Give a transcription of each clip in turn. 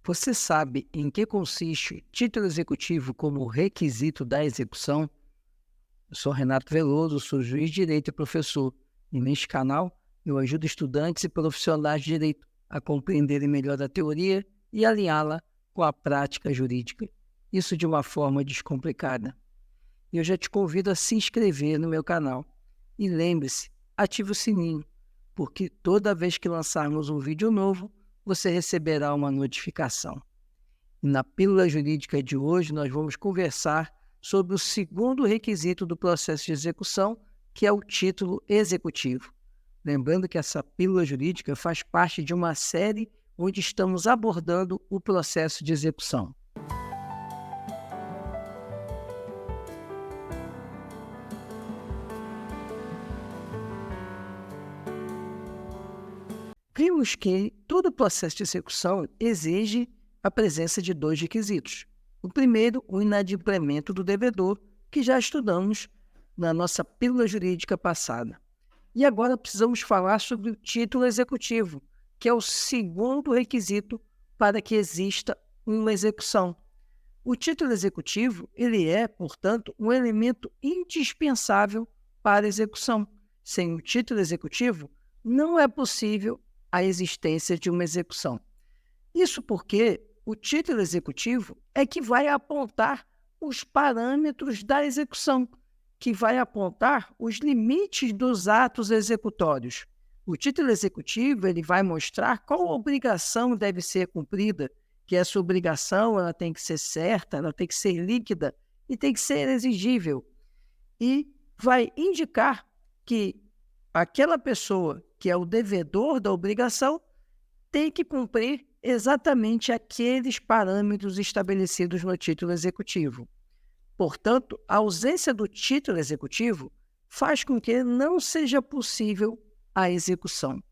Você sabe em que consiste o título executivo como requisito da execução? Eu sou Renato Veloso, sou juiz de direito e professor, e neste canal eu ajudo estudantes e profissionais de direito a compreenderem melhor a teoria e alinhá-la com a prática jurídica, isso de uma forma descomplicada. E eu já te convido a se inscrever no meu canal. E lembre-se, ative o sininho, porque toda vez que lançarmos um vídeo novo, você receberá uma notificação. E na Pílula Jurídica de hoje, nós vamos conversar sobre o segundo requisito do processo de execução, que é o título executivo. Lembrando que essa Pílula Jurídica faz parte de uma série onde estamos abordando o processo de execução. Vimos que todo processo de execução exige a presença de dois requisitos. O primeiro, o inadimplemento do devedor, que já estudamos na nossa pílula jurídica passada. E agora precisamos falar sobre o título executivo, que é o segundo requisito para que exista uma execução. O título executivo, ele é, portanto, um elemento indispensável para a execução. Sem o título executivo, não é possível a existência de uma execução. Isso porque o título executivo é que vai apontar os parâmetros da execução, que vai apontar os limites dos atos executórios. O título executivo ele vai mostrar qual obrigação deve ser cumprida, que essa obrigação ela tem que ser certa, ela tem que ser líquida e tem que ser exigível. E vai indicar que aquela pessoa que é o devedor da obrigação tem que cumprir exatamente aqueles parâmetros estabelecidos no título executivo. Portanto, a ausência do título executivo faz com que não seja possível a execução.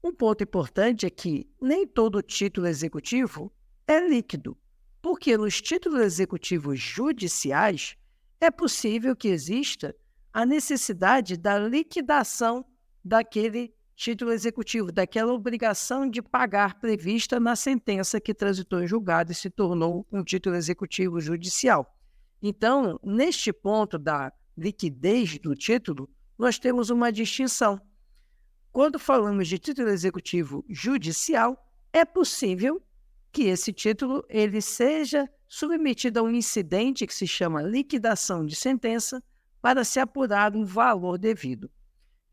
Um ponto importante é que nem todo título executivo é líquido, porque nos títulos executivos judiciais é possível que exista a necessidade da liquidação daquele título executivo, daquela obrigação de pagar prevista na sentença que transitou em julgado e se tornou um título executivo judicial. Então, neste ponto da liquidez do título, nós temos uma distinção. Quando falamos de título executivo judicial, é possível que esse título ele seja submetido a um incidente que se chama liquidação de sentença para se apurar um valor devido.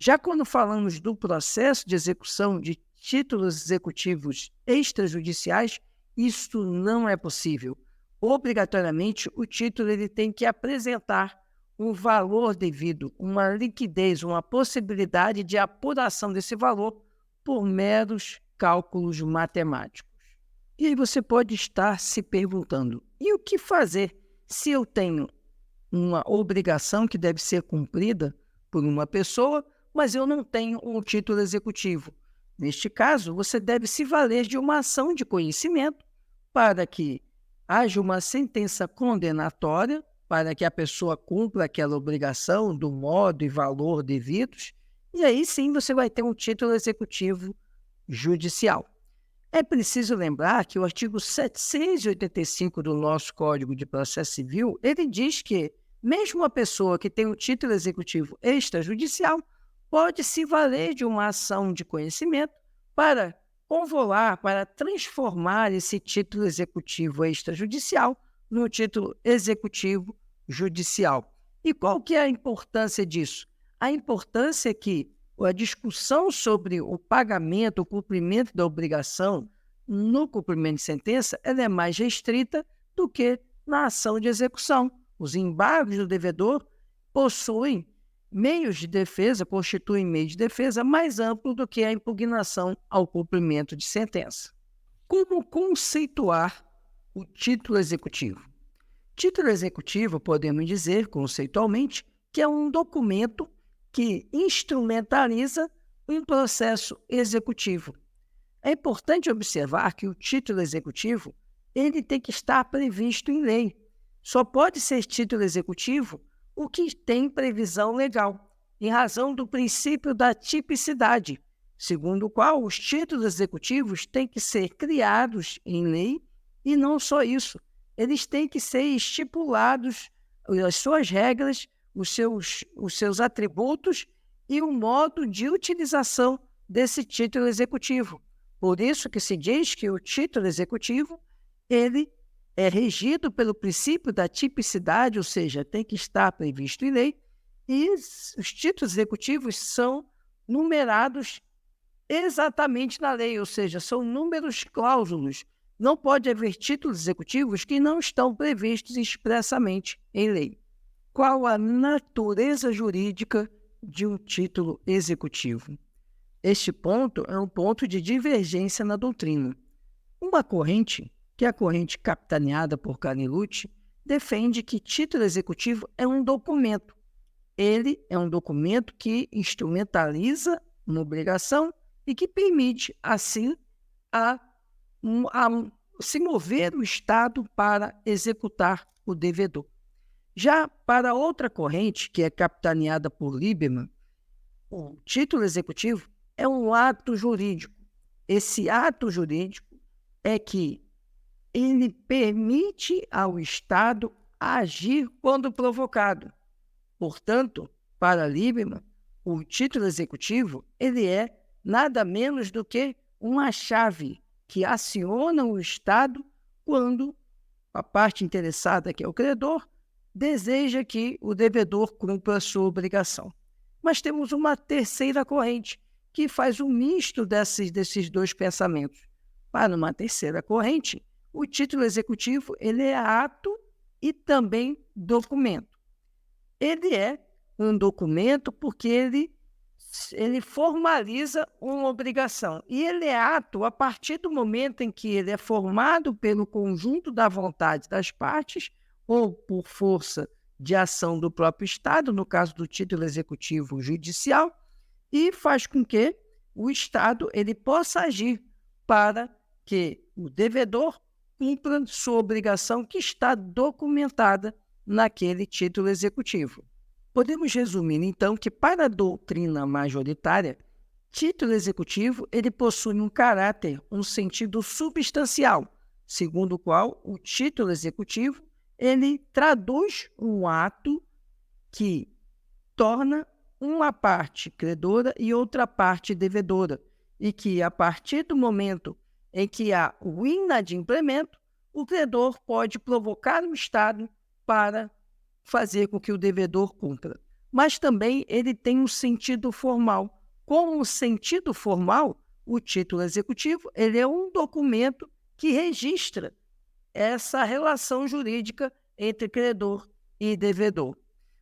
Já quando falamos do processo de execução de títulos executivos extrajudiciais, isso não é possível. Obrigatoriamente, o título ele tem que apresentar um valor devido, uma liquidez, uma possibilidade de apuração desse valor por meros cálculos matemáticos. E aí você pode estar se perguntando, e o que fazer se eu tenho uma obrigação que deve ser cumprida por uma pessoa, mas eu não tenho um título executivo? Neste caso, você deve se valer de uma ação de conhecimento para que haja uma sentença condenatória, para que a pessoa cumpra aquela obrigação do modo e valor devidos, e aí sim você vai ter um título executivo judicial. É preciso lembrar que o artigo 785 do nosso Código de Processo Civil, ele diz que mesmo a pessoa que tem um título executivo extrajudicial pode se valer de uma ação de conhecimento para convolar, para transformar esse título executivo extrajudicial no título executivo judicial. E qual que é a importância disso? A importância é que a discussão sobre o pagamento, o cumprimento da obrigação no cumprimento de sentença, ela é mais restrita do que na ação de execução. Os embargos do devedor possuem meios de defesa, constituem meio de defesa mais amplo do que a impugnação ao cumprimento de sentença. Como conceituar o título executivo? Título executivo, podemos dizer conceitualmente, que é um documento que instrumentaliza um processo executivo. É importante observar que o título executivo ele tem que estar previsto em lei. Só pode ser título executivo o que tem previsão legal, em razão do princípio da tipicidade, segundo o qual os títulos executivos têm que ser criados em lei e não só isso, eles têm que ser estipulados, as suas regras, os seus atributos e o modo de utilização desse título executivo. Por isso que se diz que o título executivo ele é regido pelo princípio da tipicidade, ou seja, tem que estar previsto em lei, e os títulos executivos são numerados exatamente na lei, ou seja, são números cláusulos. Não pode haver títulos executivos que não estão previstos expressamente em lei. Qual a natureza jurídica de um título executivo? Este ponto é um ponto de divergência na doutrina. Uma corrente, que é a corrente capitaneada por Canelucci, defende que título executivo é um documento. Ele é um documento que instrumentaliza uma obrigação e que permite, assim, a se mover o Estado para executar o devedor. Já para outra corrente, que é capitaneada por Lieberman, o título executivo é um ato jurídico. Esse ato jurídico é que ele permite ao Estado agir quando provocado. Portanto, para Lieberman, o título executivo ele é nada menos do que uma chave que aciona o Estado quando a parte interessada, que é o credor, deseja que o devedor cumpra a sua obrigação. Mas temos uma terceira corrente, que faz um misto desses dois pensamentos. Para uma terceira corrente, o título executivo ele é ato e também documento. Ele é um documento porque ele formaliza uma obrigação. E ele é ato a partir do momento em que ele é formado pelo conjunto da vontade das partes ou por força de ação do próprio Estado, no caso do título executivo judicial, e faz com que o Estado ele possa agir para que o devedor cumpra sua obrigação que está documentada naquele título executivo. Podemos resumir, então, que para a doutrina majoritária, título executivo ele possui um caráter, um sentido substancial, segundo o qual o título executivo ele traduz um ato que torna uma parte credora e outra parte devedora, e que, a partir do momento em que há o inadimplemento, o credor pode provocar o Estado para fazer com que o devedor cumpra. Mas também ele tem um sentido formal. Como sentido formal, o título executivo ele é um documento que registra essa relação jurídica entre credor e devedor.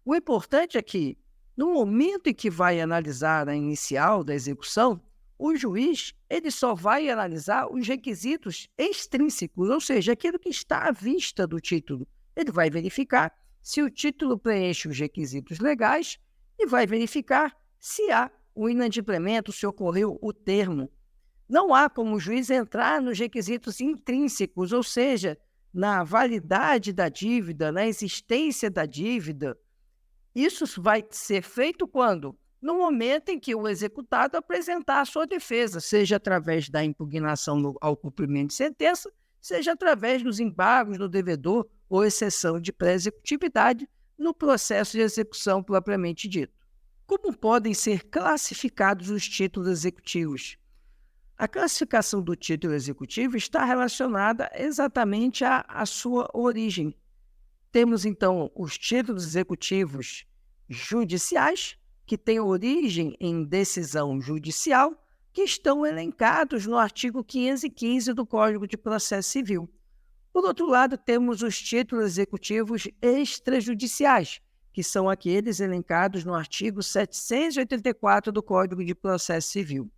O importante é que, no momento em que vai analisar a inicial da execução, o juiz ele só vai analisar os requisitos extrínsecos, ou seja, aquilo que está à vista do título. Ele vai verificar se o título preenche os requisitos legais e vai verificar se há o inadimplemento, se ocorreu o termo. Não há como o juiz entrar nos requisitos intrínsecos, ou seja, na validade da dívida, na existência da dívida. Isso vai ser feito quando? No momento em que o executado apresentar a sua defesa, seja através da impugnação ao cumprimento de sentença, seja através dos embargos do devedor ou exceção de pré-executividade no processo de execução propriamente dito. Como podem ser classificados os títulos executivos? A classificação do título executivo está relacionada exatamente à sua origem. Temos, então, os títulos executivos judiciais, que têm origem em decisão judicial, que estão elencados no artigo 515 do Código de Processo Civil. Por outro lado, temos os títulos executivos extrajudiciais, que são aqueles elencados no artigo 784 do Código de Processo Civil.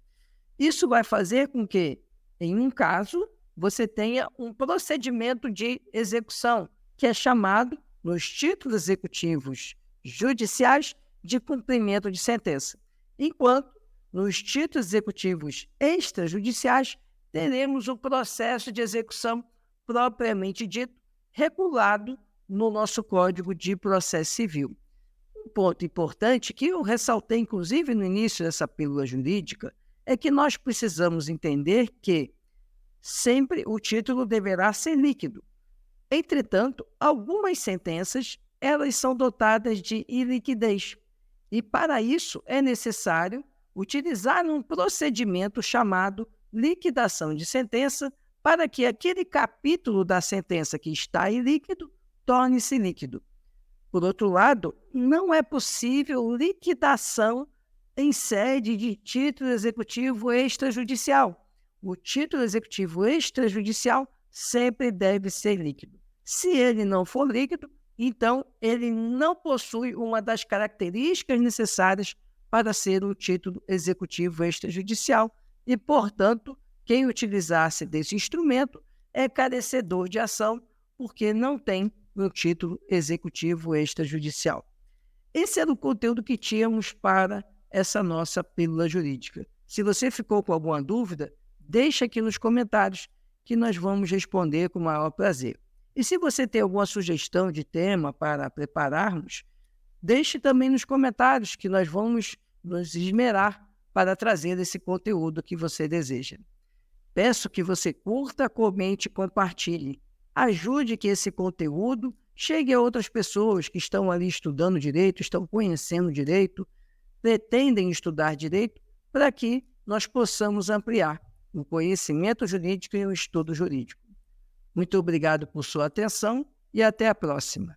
Isso vai fazer com que, em um caso, você tenha um procedimento de execução, que é chamado, nos títulos executivos judiciais, de cumprimento de sentença. Enquanto, nos títulos executivos extrajudiciais, teremos o processo de execução propriamente dito, regulado no nosso Código de Processo Civil. Um ponto importante que eu ressaltei, inclusive, no início dessa pílula jurídica, é que nós precisamos entender que sempre o título deverá ser líquido. Entretanto, algumas sentenças, elas são dotadas de iliquidez. E para isso é necessário utilizar um procedimento chamado liquidação de sentença para que aquele capítulo da sentença que está ilíquido torne-se líquido. Por outro lado, não é possível liquidação em sede de título executivo extrajudicial. O título executivo extrajudicial sempre deve ser líquido. Se ele não for líquido, então ele não possui uma das características necessárias para ser um título executivo extrajudicial e, portanto, quem utilizasse desse instrumento é carecedor de ação porque não tem um título executivo extrajudicial. Esse era o conteúdo que tínhamos para essa nossa pílula jurídica. Se você ficou com alguma dúvida, deixa aqui nos comentários que nós vamos responder com o maior prazer. E se você tem alguma sugestão de tema para prepararmos, deixe também nos comentários que nós vamos nos esmerar para trazer esse conteúdo que você deseja. Peço que você curta, comente e compartilhe. Ajude que esse conteúdo chegue a outras pessoas que estão ali estudando direito, estão conhecendo direito, pretendem estudar direito, para que nós possamos ampliar o conhecimento jurídico e o estudo jurídico. Muito obrigado por sua atenção e até a próxima.